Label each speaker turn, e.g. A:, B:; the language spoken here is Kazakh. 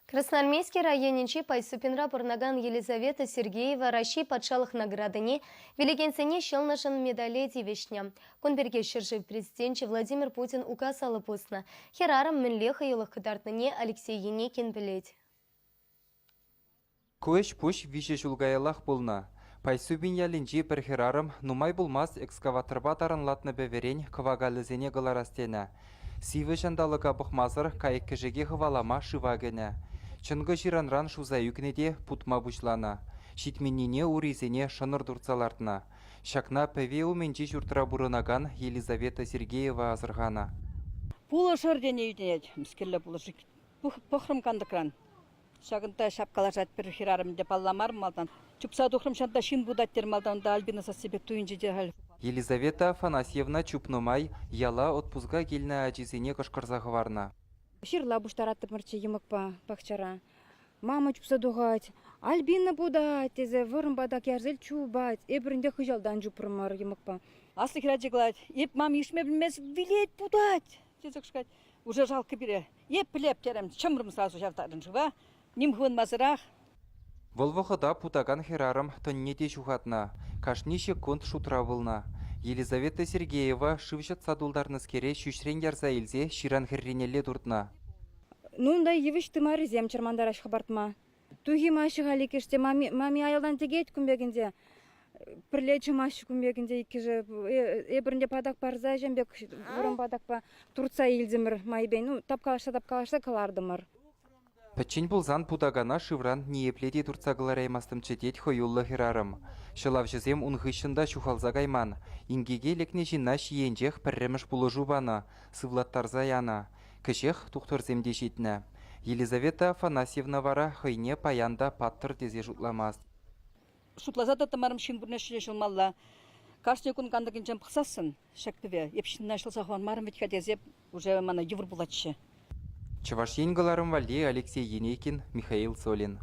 A: Красноармейский районинчи Пайсупинра Пурнаган Елизавета Сергеева Раши патшалық наградыне великенсене шелнашын медале дивешня. Конберге шыржив президентче Владимир Путин указ алып осна. Херарым мінлеха елық кыдартыне Алексей Енекин білет.
B: Көш пуш више жулгаялах болна. Пайсубин ялинчи бір херарым нумай булмас экскаваторба тарынлатны беверен кывагалызене галарастена. Сивы жандалыға бұқмазыр кайыккежеге хывалама шывагене. Чынгы жиранран шуза юкнеде путма бушлана. Шитменіне уризене шыныр дұрцалартына. Шакна пәве уменчи журтыра бұрынаган Елизавета Сергеева азырғана.
C: Пулыш ордене үйденет, міскерлі пулыш. Бұқрым кандыкран. Шагынта шапкалар жат бір хирарым деп алламар малдан. Чупса дұқрым шанта шин будаттер малдан да альбина сасебек туйынжы дегал.
B: Елизавета Афанасьевна чупнумай яла отпузга келіні әжізене кышқырзағы варна.
D: Ширла буштараттып мырчы емікпа бақчара. Мама чупса дұғать, альбина будать, тезе вырым бадак ярзел чубать, эбірінде хыжалдан жупырмар емікпа.
C: Аслы хираджи гылать, еп мам ешме білмес вилет будать. Тезек шкать, уже жалко бере. Еп пілеп терем, чымрым сразу жавтарын жыва, ним хвын мазырақ.
B: Волвоғыда путаган херарым тоннете шухатна, кашни секунд шутра вылна. Елизавета Сергеева шывшат садулдарны скере шүшрен ярза илзе ширан херренелле дуртна.
D: Нунда евіш тымары зем чармандараш хабартма. Туги машы ғали кеште мами аялдан тегет күмбегінде. Пірлечі машы күмбегінде иккежі эбірінде падақ барза жембек вұрын падақ па турца илзімір майбен. Тапкалашта калардымыр.
B: Пәчен бұлзан путагана шывран ниепледе турцағылар аймастым чедет хойуллы херарым. Шылав жызем унғышында шухалза гайман. Ингеге лекне жинна шиенжех пірреміш бұлы жубана, сывлаттарза яна. Кішех тұқтырземде жетіні. Елизавета Афанасьевна вара хойне паянда паттыр дезе жұтламаз.
C: Шутлазада тамарым шин бүрнешіне шылмалла. Карсне күн кандығын пықсасын, шәкпіве. Епшінна шылса хуан марым ветка дезеп, уже мана евр бұлатшы.
B: Чаваш енгіларым вале Алексей Енекин, Михаил Солин.